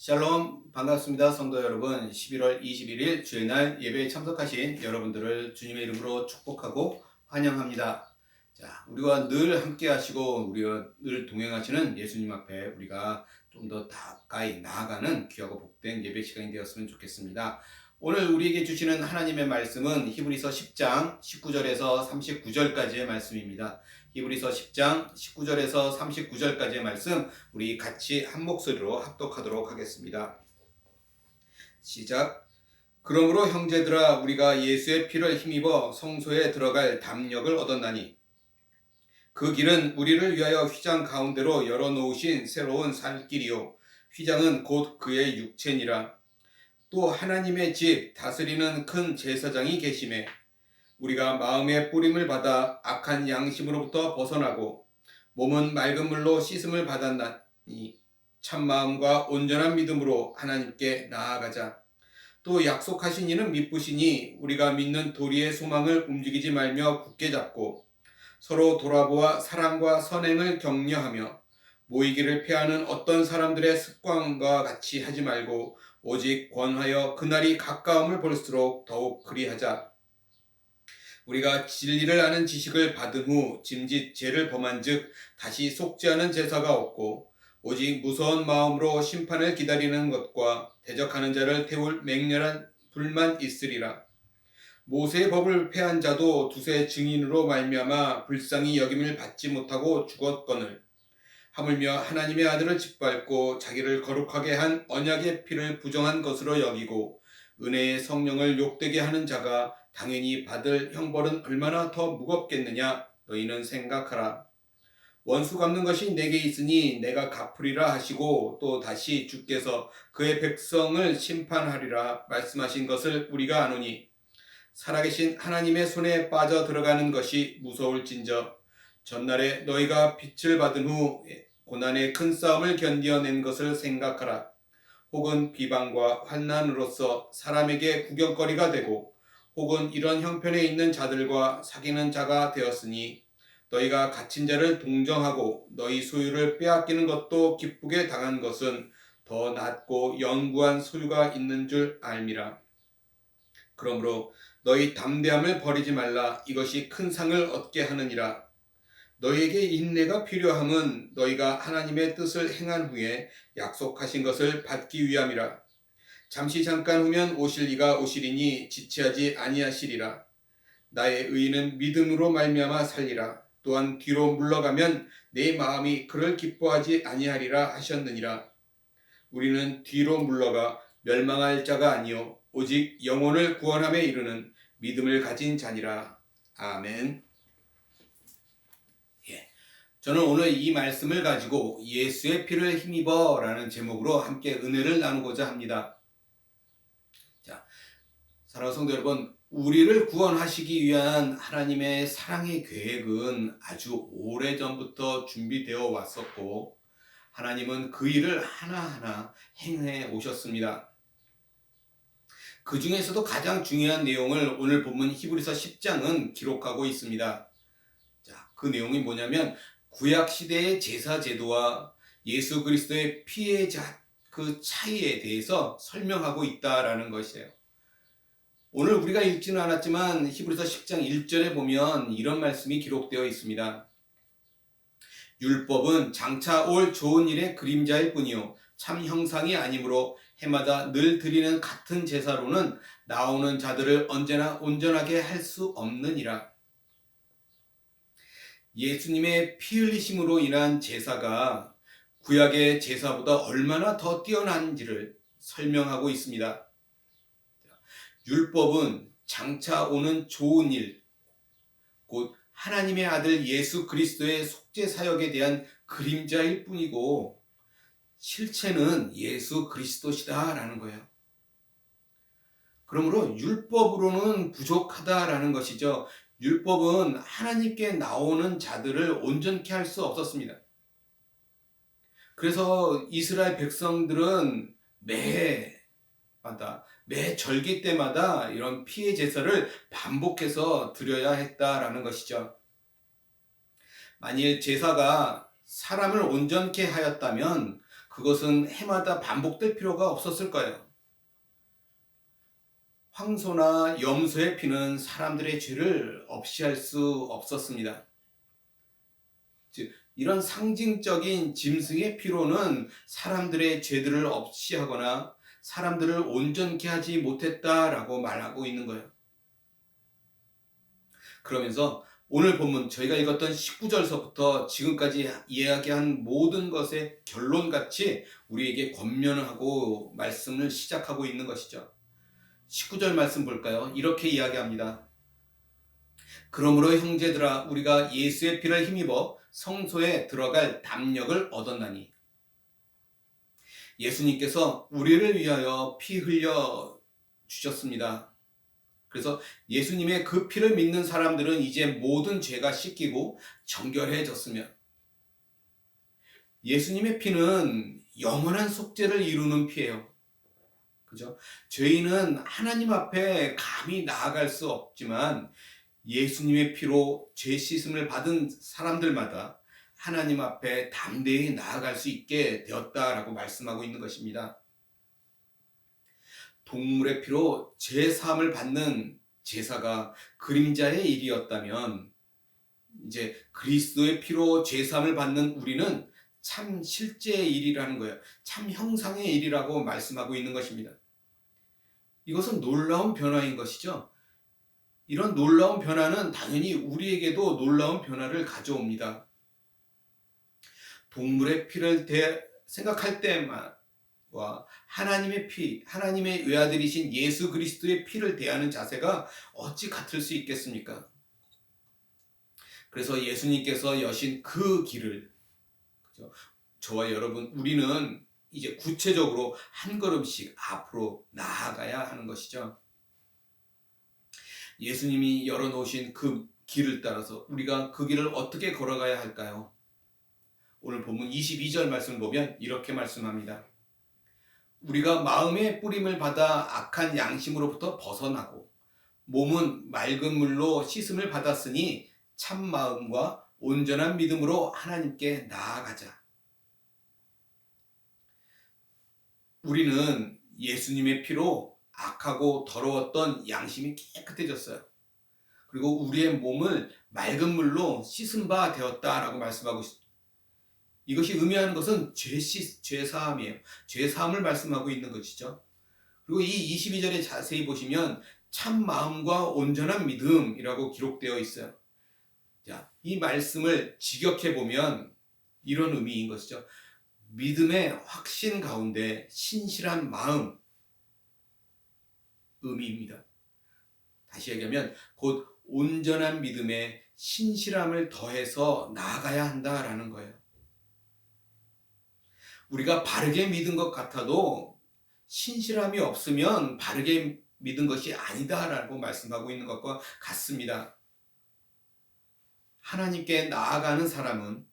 샬롬 반갑습니다. 성도 여러분, 11월 21일 주의 날 예배에 참석하신 여러분들을 주님의 이름으로 축복하고 환영합니다. 자, 우리와 늘 함께 하시고 우리와 늘 동행하시는 예수님 앞에 우리가 좀 더 가까이 나아가는 귀하고 복된 예배 시간이 되었으면 좋겠습니다. 오늘 우리에게 주시는 하나님의 말씀은 히브리서 10장 19절에서 39절까지의 말씀입니다. 히브리서 10장 19절에서 39절까지의 말씀 우리 같이 한 목소리로 합독하도록 하겠습니다. 시작. 그러므로 형제들아 우리가 예수의 피를 힘입어 성소에 들어갈 담력을 얻었나니 그 길은 우리를 위하여 휘장 가운데로 열어놓으신 새로운 살 길이요 휘장은 곧 그의 육체니라. 또 하나님의 집 다스리는 큰 제사장이 계심에 우리가 마음의 뿌림을 받아 악한 양심으로부터 벗어나고 몸은 맑은 물로 씻음을 받았나니 참마음과 온전한 믿음으로 하나님께 나아가자. 또 약속하신 이는 미쁘시니 우리가 믿는 도리의 소망을 움직이지 말며 굳게 잡고 서로 돌아보아 사랑과 선행을 격려하며 모이기를 피하는 어떤 사람들의 습관과 같이 하지 말고 오직 권하여 그날이 가까움을 볼수록 더욱 그리하자. 우리가 진리를 아는 지식을 받은 후 짐짓 죄를 범한즉 다시 속지 않은 제사가 없고 오직 무서운 마음으로 심판을 기다리는 것과 대적하는 자를 태울 맹렬한 불만 있으리라. 모세의 법을 폐한 자도 두세 증인으로 말미암아 불쌍히 여김을 받지 못하고 죽었거늘 하물며 하나님의 아들을 짓밟고 자기를 거룩하게 한 언약의 피를 부정한 것으로 여기고 은혜의 성령을 욕되게 하는 자가 당연히 받을 형벌은 얼마나 더 무겁겠느냐 너희는 생각하라. 원수 갚는 것이 내게 있으니 내가 갚으리라 하시고 또 다시 주께서 그의 백성을 심판하리라 말씀하신 것을 우리가 아노니 살아계신 하나님의 손에 빠져 들어가는 것이 무서울진저 전날에 너희가 빛을 받은 후 고난의 큰 싸움을 견뎌낸 것을 생각하라. 혹은 비방과 환난으로서 사람에게 구경거리가 되고 혹은 이런 형편에 있는 자들과 사귀는 자가 되었으니 너희가 갇힌 자를 동정하고 너희 소유를 빼앗기는 것도 기쁘게 당한 것은 더 낫고 영구한 소유가 있는 줄 알미라. 그러므로 너희 담대함을 버리지 말라. 이것이 큰 상을 얻게 하느니라. 너희에게 인내가 필요함은 너희가 하나님의 뜻을 행한 후에 약속하신 것을 받기 위함이라. 잠시 잠깐 후면 오실 이가 오시리니 지체하지 아니하시리라. 나의 의인은 믿음으로 말미암아 살리라. 또한 뒤로 물러가면 내 마음이 그를 기뻐하지 아니하리라 하셨느니라. 우리는 뒤로 물러가 멸망할 자가 아니요 오직 영혼을 구원함에 이르는 믿음을 가진 자니라. 아멘. 저는 오늘 이 말씀을 가지고 예수의 피를 힘입어 라는 제목으로 함께 은혜를 나누고자 합니다. 자, 사랑하는 성도 여러분, 우리를 구원하시기 위한 하나님의 사랑의 계획은 아주 오래전부터 준비되어 왔었고 하나님은 그 일을 하나하나 행해 오셨습니다. 그 중에서도 가장 중요한 내용을 오늘 본문 히브리서 10장은 기록하고 있습니다. 자, 그 내용이 뭐냐면 구약 시대의 제사 제도와 예수 그리스도의 피의 그 차이에 대해서 설명하고 있다라는 것이에요. 오늘 우리가 읽지는 않았지만 히브리서 10장 1절에 보면 이런 말씀이 기록되어 있습니다. 율법은 장차 올 좋은 일의 그림자일 뿐이요 참 형상이 아니므로 해마다 늘 드리는 같은 제사로는 나오는 자들을 언제나 온전하게 할 수 없느니라. 예수님의 피 흘리심으로 인한 제사가 구약의 제사보다 얼마나 더 뛰어난지를 설명하고 있습니다. 율법은 장차 오는 좋은 일, 곧 하나님의 아들 예수 그리스도의 속죄 사역에 대한 그림자일 뿐이고 실체는 예수 그리스도시다라는 거예요. 그러므로 율법으로는 부족하다라는 것이죠. 율법은 하나님께 나오는 자들을 온전케 할 수 없었습니다. 그래서 이스라엘 백성들은 매 절기 때마다 이런 피의 제사를 반복해서 드려야 했다라는 것이죠. 만일 제사가 사람을 온전케 하였다면 그것은 해마다 반복될 필요가 없었을 거예요. 황소나 염소의 피는 사람들의 죄를 없이 할 수 없었습니다. 즉, 이런 상징적인 짐승의 피로는 사람들의 죄들을 없이 하거나 사람들을 온전케 하지 못했다라고 말하고 있는 거예요. 그러면서 오늘 본문 저희가 읽었던 19절서부터 지금까지 이야기한 모든 것의 결론같이 우리에게 권면하고 말씀을 시작하고 있는 것이죠. 19절 말씀 볼까요? 이렇게 이야기합니다. 그러므로 형제들아 우리가 예수의 피를 힘입어 성소에 들어갈 담력을 얻었나니. 예수님께서 우리를 위하여 피 흘려 주셨습니다. 그래서 예수님의 그 피를 믿는 사람들은 이제 모든 죄가 씻기고 정결해졌으며, 예수님의 피는 영원한 속죄를 이루는 피예요. 그죠? 죄인은 하나님 앞에 감히 나아갈 수 없지만 예수님의 피로 죄 씻음을 받은 사람들마다 하나님 앞에 담대히 나아갈 수 있게 되었다라고 말씀하고 있는 것입니다. 동물의 피로 죄 사함을 받는 제사가 그림자의 일이었다면, 이제 그리스도의 피로 죄 사함을 받는 우리는 참 실제의 일이라는 거예요. 참 형상의 일이라고 말씀하고 있는 것입니다. 이것은 놀라운 변화인 것이죠. 이런 놀라운 변화는 당연히 우리에게도 놀라운 변화를 가져옵니다. 동물의 피를 생각할 때와 하나님의 피, 하나님의 외아들이신 예수 그리스도의 피를 대하는 자세가 어찌 같을 수 있겠습니까? 그래서 예수님께서 여신 그 길을, 그죠? 저와 여러분, 우리는 이제 구체적으로 한 걸음씩 앞으로 나아가야 하는 것이죠. 예수님이 열어놓으신 그 길을 따라서 우리가 그 길을 어떻게 걸어가야 할까요? 오늘 본문 22절 말씀을 보면 이렇게 말씀합니다. 우리가 마음의 뿌림을 받아 악한 양심으로부터 벗어나고 몸은 맑은 물로 씻음을 받았으니 참 마음과 온전한 믿음으로 하나님께 나아가자. 우리는 예수님의 피로 악하고 더러웠던 양심이 깨끗해졌어요. 그리고 우리의 몸을 맑은 물로 씻은 바 되었다라고 말씀하고 있습니다. 이것이 의미하는 것은 죄사함이에요. 죄사함을 말씀하고 있는 것이죠. 그리고 이 22절에 자세히 보시면 참 마음과 온전한 믿음이라고 기록되어 있어요. 자, 이 말씀을 직역해 보면 이런 의미인 것이죠. 믿음의 확신 가운데 신실한 마음, 의미입니다. 다시 얘기하면 곧 온전한 믿음에 신실함을 더해서 나아가야 한다라는 거예요. 우리가 바르게 믿은 것 같아도 신실함이 없으면 바르게 믿은 것이 아니다라고 말씀하고 있는 것과 같습니다. 하나님께 나아가는 사람은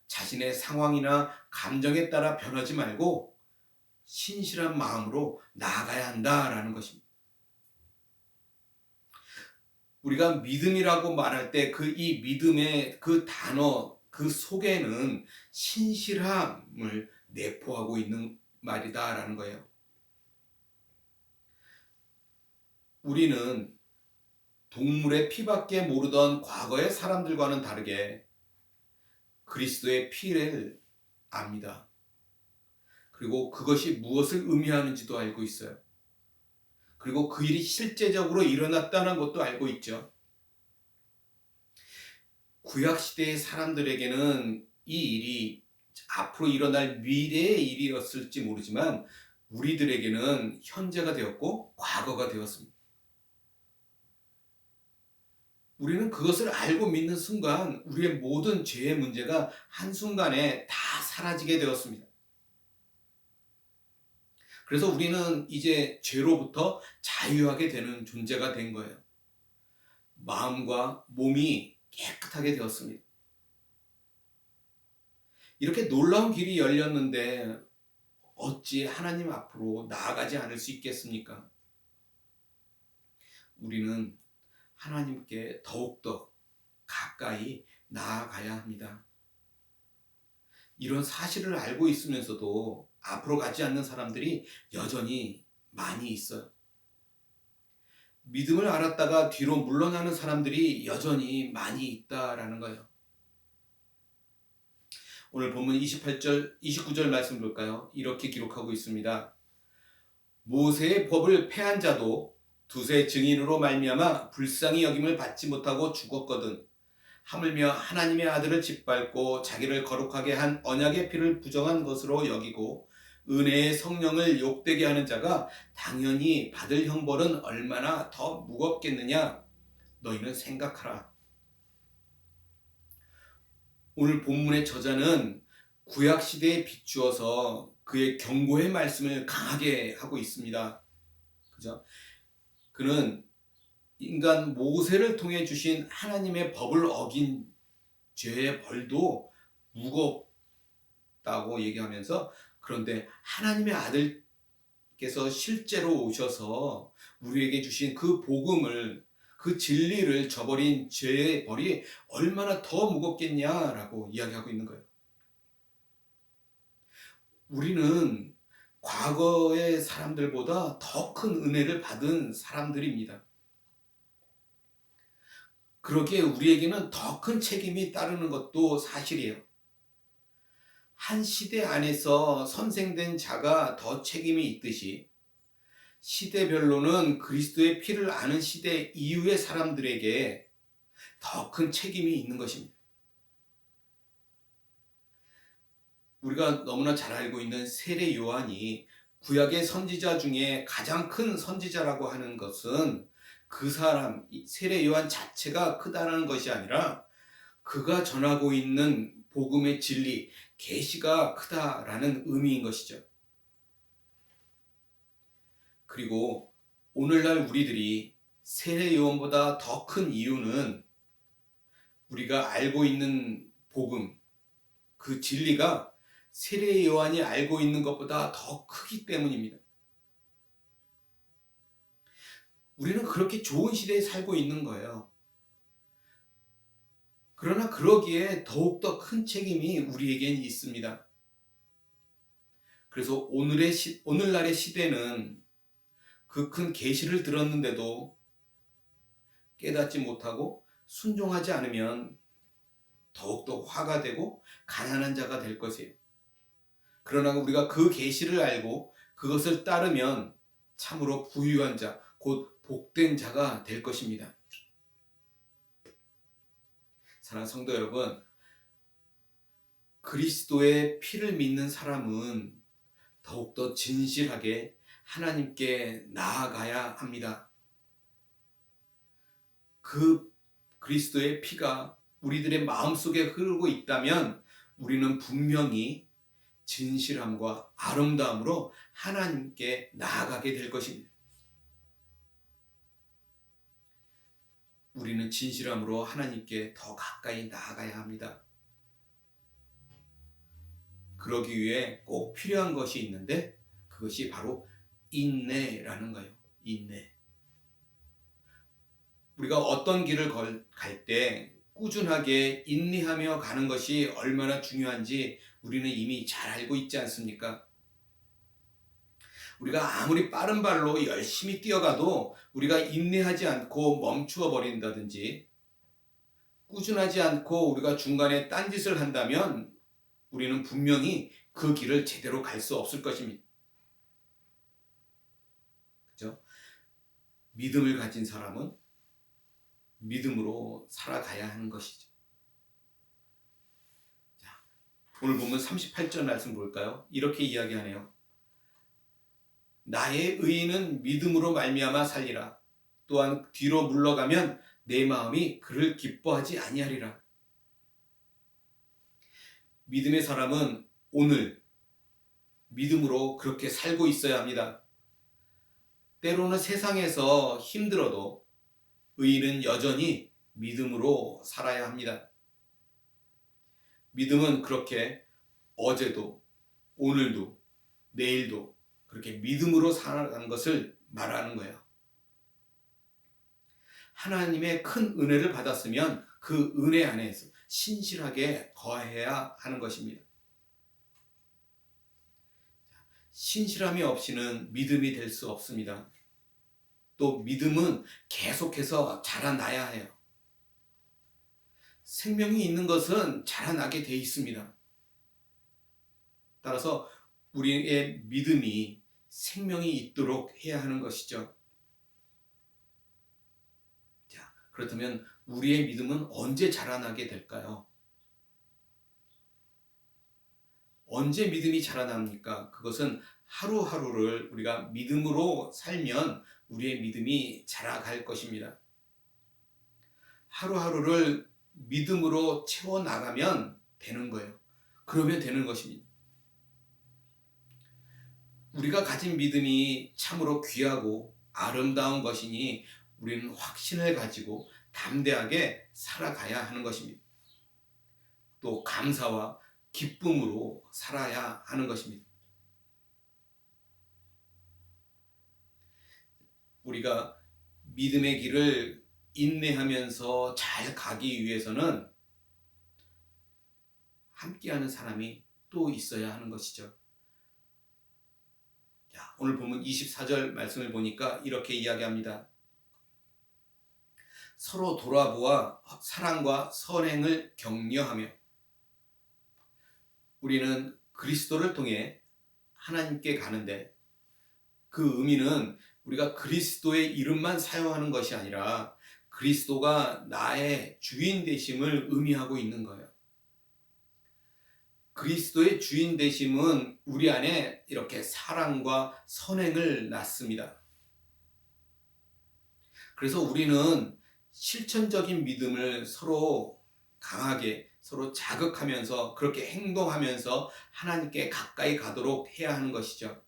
자신의 상황이나 감정에 따라 변하지 말고 신실한 마음으로 나아가야 한다라는 것입니다. 우리가 믿음이라고 말할 때 이 믿음의 그 단어, 그 속에는 신실함을 내포하고 있는 말이다라는 거예요. 우리는 동물의 피밖에 모르던 과거의 사람들과는 다르게 그리스도의 피를 압니다. 그리고 그것이 무엇을 의미하는지도 알고 있어요. 그리고 그 일이 실제적으로 일어났다는 것도 알고 있죠. 구약시대의 사람들에게는 이 일이 앞으로 일어날 미래의 일이었을지 모르지만 우리들에게는 현재가 되었고 과거가 되었습니다. 우리는 그것을 알고 믿는 순간 우리의 모든 죄의 문제가 한순간에 다 사라지게 되었습니다. 그래서 우리는 이제 죄로부터 자유하게 되는 존재가 된 거예요. 마음과 몸이 깨끗하게 되었습니다. 이렇게 놀라운 길이 열렸는데 어찌 하나님 앞으로 나아가지 않을 수 있겠습니까? 우리는 하나님께 더욱더 가까이 나아가야 합니다. 이런 사실을 알고 있으면서도 앞으로 가지 않는 사람들이 여전히 많이 있어요. 믿음을 알았다가 뒤로 물러나는 사람들이 여전히 많이 있다라는 거예요. 오늘 본문 28절, 29절 말씀 볼까요? 이렇게 기록하고 있습니다. 모세의 법을 폐한 자도 두세 증인으로 말미암아 불쌍히 여김을 받지 못하고 죽었거든. 하물며 하나님의 아들을 짓밟고 자기를 거룩하게 한 언약의 피를 부정한 것으로 여기고 은혜의 성령을 욕되게 하는 자가 당연히 받을 형벌은 얼마나 더 무겁겠느냐? 너희는 생각하라. 오늘 본문의 저자는 구약 시대에 비추어서 그의 경고의 말씀을 강하게 하고 있습니다. 그죠? 그는 인간 모세를 통해 주신 하나님의 법을 어긴 죄의 벌도 무겁다고 얘기하면서, 그런데 하나님의 아들께서 실제로 오셔서 우리에게 주신 그 복음을, 그 진리를 저버린 죄의 벌이 얼마나 더 무겁겠냐라고 이야기하고 있는 거예요. 우리는 과거의 사람들보다 더 큰 은혜를 받은 사람들입니다. 그러기에 우리에게는 더 큰 책임이 따르는 것도 사실이에요. 한 시대 안에서 선생된 자가 더 책임이 있듯이 시대별로는 그리스도의 피를 아는 시대 이후의 사람들에게 더 큰 책임이 있는 것입니다. 우리가 너무나 잘 알고 있는 세례 요한이 구약의 선지자 중에 가장 큰 선지자라고 하는 것은 그 사람, 세례 요한 자체가 크다는 것이 아니라 그가 전하고 있는 복음의 진리, 계시가 크다라는 의미인 것이죠. 그리고 오늘날 우리들이 세례 요한보다 더 큰 이유는 우리가 알고 있는 복음, 그 진리가 세례 요한이 알고 있는 것보다 더 크기 때문입니다. 우리는 그렇게 좋은 시대에 살고 있는 거예요. 그러나 그러기에 더욱더 큰 책임이 우리에겐 있습니다. 그래서 오늘날의 시대는 그 큰 계시를 들었는데도 깨닫지 못하고 순종하지 않으면 더욱더 화가 되고 가난한 자가 될 것이에요. 그러나 우리가 그 계시를 알고 그것을 따르면 참으로 부유한 자, 곧 복된 자가 될 것입니다. 사랑하는 성도 여러분, 그리스도의 피를 믿는 사람은 더욱더 진실하게 하나님께 나아가야 합니다. 그 그리스도의 피가 우리들의 마음속에 흐르고 있다면 우리는 분명히 진실함과 아름다움으로 하나님께 나아가게 될 것입니다. 우리는 진실함으로 하나님께 더 가까이 나아가야 합니다. 그러기 위해 꼭 필요한 것이 있는데 그것이 바로 인내라는 거예요. 인내. 우리가 어떤 길을 갈 때 꾸준하게 인내하며 가는 것이 얼마나 중요한지 우리는 이미 잘 알고 있지 않습니까? 우리가 아무리 빠른 발로 열심히 뛰어가도 우리가 인내하지 않고 멈추어 버린다든지 꾸준하지 않고 우리가 중간에 딴짓을 한다면 우리는 분명히 그 길을 제대로 갈 수 없을 것입니다. 그죠? 믿음을 가진 사람은 믿음으로 살아가야 하는 것이죠. 자, 오늘 보면 38절 말씀 볼까요? 이렇게 이야기하네요. 나의 의인은 믿음으로 말미암아 살리라. 또한 뒤로 물러가면 내 마음이 그를 기뻐하지 아니하리라. 믿음의 사람은 오늘 믿음으로 그렇게 살고 있어야 합니다. 때로는 세상에서 힘들어도 의인은 여전히 믿음으로 살아야 합니다. 믿음은 그렇게 어제도, 오늘도, 내일도 그렇게 믿음으로 살아가는 것을 말하는 거예요. 하나님의 큰 은혜를 받았으면 그 은혜 안에서 신실하게 거해야 하는 것입니다. 신실함이 없이는 믿음이 될 수 없습니다. 또 믿음은 계속해서 자라나야 해요. 생명이 있는 것은 자라나게 돼 있습니다. 따라서 우리의 믿음이 생명이 있도록 해야 하는 것이죠. 자, 그렇다면 우리의 믿음은 언제 자라나게 될까요? 언제 믿음이 자라납니까? 그것은 하루하루를 우리가 믿음으로 살면 우리의 믿음이 자라갈 것입니다. 하루하루를 믿음으로 채워나가면 되는 거예요. 그러면 되는 것입니다. 우리가 가진 믿음이 참으로 귀하고 아름다운 것이니 우리는 확신을 가지고 담대하게 살아가야 하는 것입니다. 또 감사와 기쁨으로 살아야 하는 것입니다. 우리가 믿음의 길을 인내하면서 잘 가기 위해서는 함께하는 사람이 또 있어야 하는 것이죠. 자, 오늘 본문 24절 말씀을 보니까 이렇게 이야기합니다. 서로 돌아보아 사랑과 선행을 격려하며. 우리는 그리스도를 통해 하나님께 가는데 그 의미는 우리가 그리스도의 이름만 사용하는 것이 아니라 그리스도가 나의 주인 되심을 의미하고 있는 거예요. 그리스도의 주인 되심은 우리 안에 이렇게 사랑과 선행을 낳습니다. 그래서 우리는 실천적인 믿음을 서로 강하게 서로 자극하면서 그렇게 행동하면서 하나님께 가까이 가도록 해야 하는 것이죠.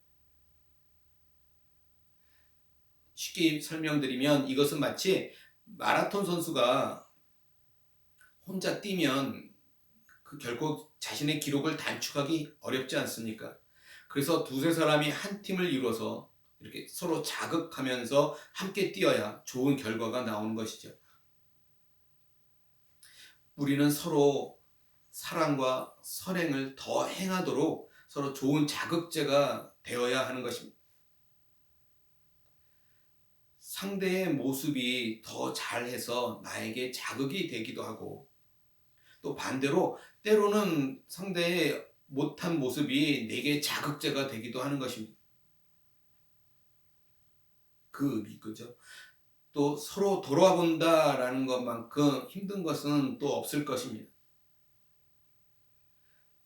쉽게 설명드리면 이것은 마치 마라톤 선수가 혼자 뛰면 결국 자신의 기록을 단축하기 어렵지 않습니까? 그래서 두세 사람이 한 팀을 이뤄서 이렇게 서로 자극하면서 함께 뛰어야 좋은 결과가 나오는 것이죠. 우리는 서로 사랑과 선행을 더 행하도록 서로 좋은 자극제가 되어야 하는 것입니다. 상대의 모습이 더 잘해서 나에게 자극이 되기도 하고 또 반대로 때로는 상대의 못한 모습이 내게 자극제가 되기도 하는 것입니다. 그 의미, 그죠? 또 서로 돌아본다라는 것만큼 힘든 것은 또 없을 것입니다.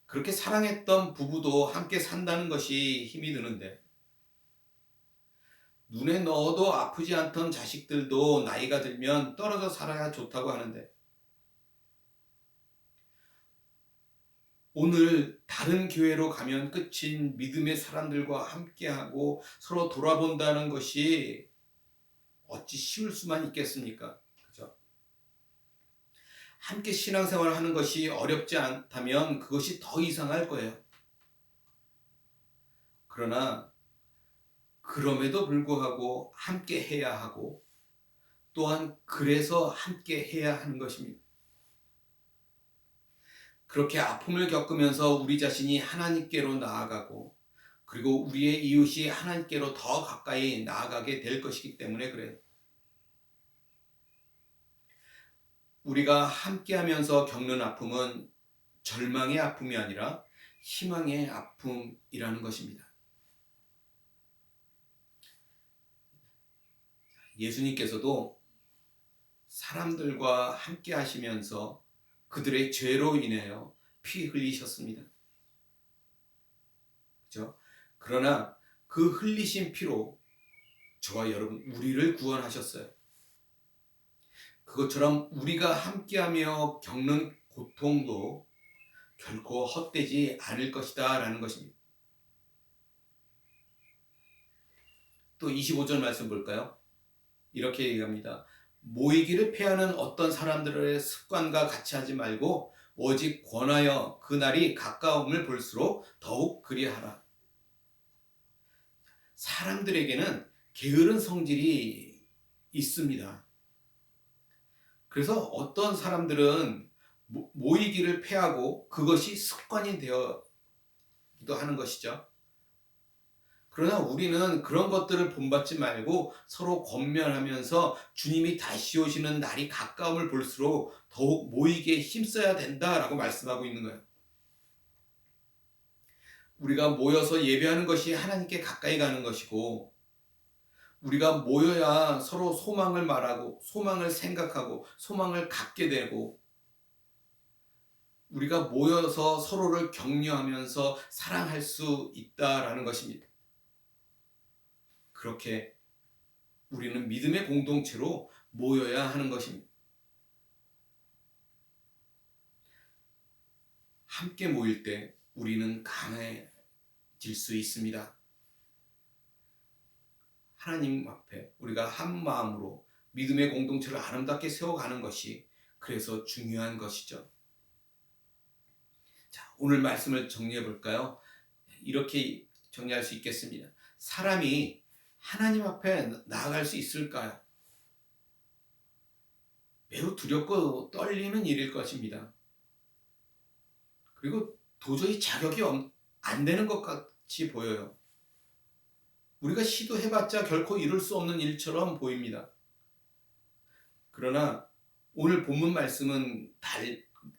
그렇게 사랑했던 부부도 함께 산다는 것이 힘이 드는데 눈에 넣어도 아프지 않던 자식들도 나이가 들면 떨어져 살아야 좋다고 하는데 오늘 다른 교회로 가면 끝인 믿음의 사람들과 함께하고 서로 돌아본다는 것이 어찌 쉬울 수만 있겠습니까? 그죠? 함께 신앙생활을 하는 것이 어렵지 않다면 그것이 더 이상할 거예요. 그러나 그럼에도 불구하고 함께 해야 하고 또한 그래서 함께 해야 하는 것입니다. 그렇게 아픔을 겪으면서 우리 자신이 하나님께로 나아가고 그리고 우리의 이웃이 하나님께로 더 가까이 나아가게 될 것이기 때문에 그래요. 우리가 함께하면서 겪는 아픔은 절망의 아픔이 아니라 희망의 아픔이라는 것입니다. 예수님께서도 사람들과 함께 하시면서 그들의 죄로 인하여 피 흘리셨습니다. 그렇죠? 그러나 그 흘리신 피로 저와 여러분 우리를 구원하셨어요. 그것처럼 우리가 함께하며 겪는 고통도 결코 헛되지 않을 것이다 라는 것입니다. 또 25절 말씀 볼까요? 이렇게 얘기합니다. 모이기를 패하는 어떤 사람들의 습관과 같이 하지 말고 오직 권하여 그날이 가까움을 볼수록 더욱 그리하라. 사람들에게는 게으른 성질이 있습니다. 그래서 어떤 사람들은 모이기를 패하고 그것이 습관이 되어기도 하는 것이죠. 그러나 우리는 그런 것들을 본받지 말고 서로 권면하면서 주님이 다시 오시는 날이 가까움을 볼수록 더욱 모이기에 힘써야 된다라고 말씀하고 있는 거예요. 우리가 모여서 예배하는 것이 하나님께 가까이 가는 것이고, 우리가 모여야 서로 소망을 말하고 소망을 생각하고 소망을 갖게 되고, 우리가 모여서 서로를 격려하면서 사랑할 수 있다라는 것입니다. 그렇게 우리는 믿음의 공동체로 모여야 하는 것입니다. 함께 모일 때 우리는 강해질 수 있습니다. 하나님 앞에 우리가 한 마음으로 믿음의 공동체를 아름답게 세워가는 것이 그래서 중요한 것이죠. 자, 오늘 말씀을 정리해 볼까요? 이렇게 정리할 수 있겠습니다. 사람이 하나님 앞에 나아갈 수 있을까요? 매우 두렵고 떨리는 일일 것입니다. 그리고 도저히 자격이 안 되는 것 같이 보여요. 우리가 시도해봤자 결코 이룰 수 없는 일처럼 보입니다. 그러나 오늘 본문 말씀은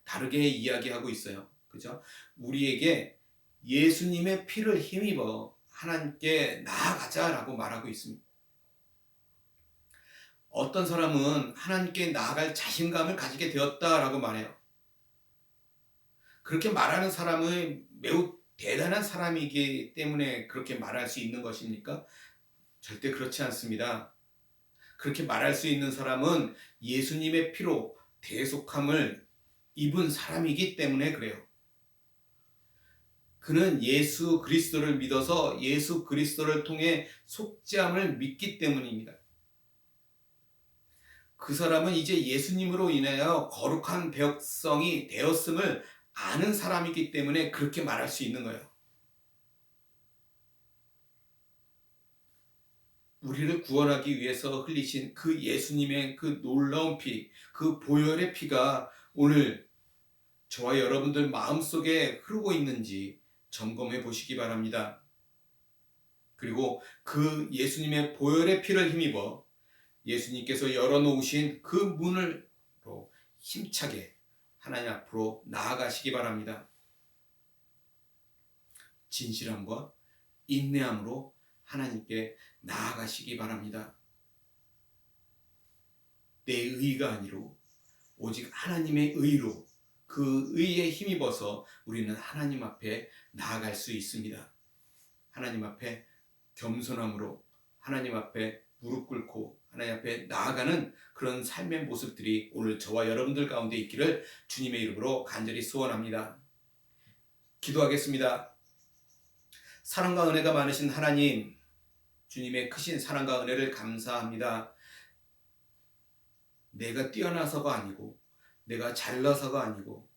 다르게 이야기하고 있어요. 그죠? 우리에게 예수님의 피를 힘입어 하나님께 나아가자라고 말하고 있습니다. 어떤 사람은 하나님께 나아갈 자신감을 가지게 되었다라고 말해요. 그렇게 말하는 사람은 매우 대단한 사람이기 때문에 그렇게 말할 수 있는 것입니까? 절대 그렇지 않습니다. 그렇게 말할 수 있는 사람은 예수님의 피로 대속함을 입은 사람이기 때문에 그래요. 그는 예수 그리스도를 믿어서 예수 그리스도를 통해 속죄함을 믿기 때문입니다. 그 사람은 이제 예수님으로 인하여 거룩한 백성이 되었음을 아는 사람이기 때문에 그렇게 말할 수 있는 거예요. 우리를 구원하기 위해서 흘리신 그 예수님의 그 놀라운 피, 그 보혈의 피가 오늘 저와 여러분들 마음속에 흐르고 있는지 점검해 보시기 바랍니다. 그리고 그 예수님의 보혈의 피를 힘입어 예수님께서 열어놓으신 그 문으로 힘차게 하나님 앞으로 나아가시기 바랍니다. 진실함과 인내함으로 하나님께 나아가시기 바랍니다. 내 의가 아니로 오직 하나님의 의로 그 의에 힘입어서 우리는 하나님 앞에 나아갈 수 있습니다. 하나님 앞에 겸손함으로 하나님 앞에 무릎 꿇고 하나님 앞에 나아가는 그런 삶의 모습들이 오늘 저와 여러분들 가운데 있기를 주님의 이름으로 간절히 소원합니다. 기도하겠습니다. 사랑과 은혜가 많으신 하나님, 주님의 크신 사랑과 은혜를 감사합니다. 내가 뛰어나서가 아니고 내가 잘나서가 아니고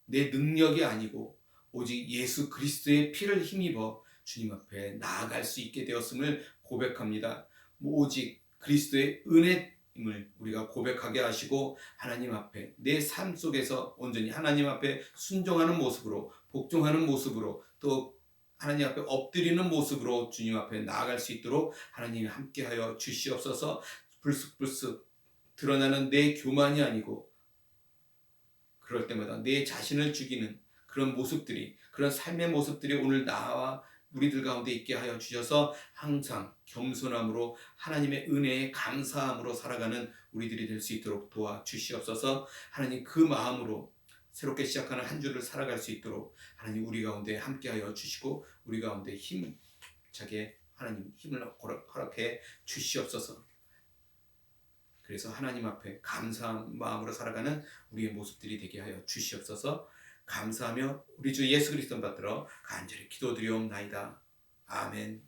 내 능력이 아니고 오직 예수 그리스도의 피를 힘입어 주님 앞에 나아갈 수 있게 되었음을 고백합니다. 오직 그리스도의 은혜임을 우리가 고백하게 하시고 하나님 앞에 내 삶 속에서 온전히 하나님 앞에 순종하는 모습으로 복종하는 모습으로 또 하나님 앞에 엎드리는 모습으로 주님 앞에 나아갈 수 있도록 하나님이 함께하여 주시옵소서. 불쑥불쑥 드러나는 내 교만이 아니고 그럴 때마다 내 자신을 죽이는 그런 모습들이, 그런 삶의 모습들이 오늘 나와 우리들 가운데 있게 하여 주셔서 항상 겸손함으로 하나님의 은혜에 감사함으로 살아가는 우리들이 될 수 있도록 도와주시옵소서. 하나님 그 마음으로 새롭게 시작하는 한 주를 살아갈 수 있도록 하나님 우리 가운데 함께하여 주시고 우리 가운데 힘차게 하나님 힘을 허락해 주시옵소서. 그래서 하나님 앞에 감사한 마음으로 살아가는 우리의 모습들이 되게 하여 주시옵소서. 감사하며 우리 주 예수 그리스도 받들어 간절히 기도드리옵나이다. 아멘.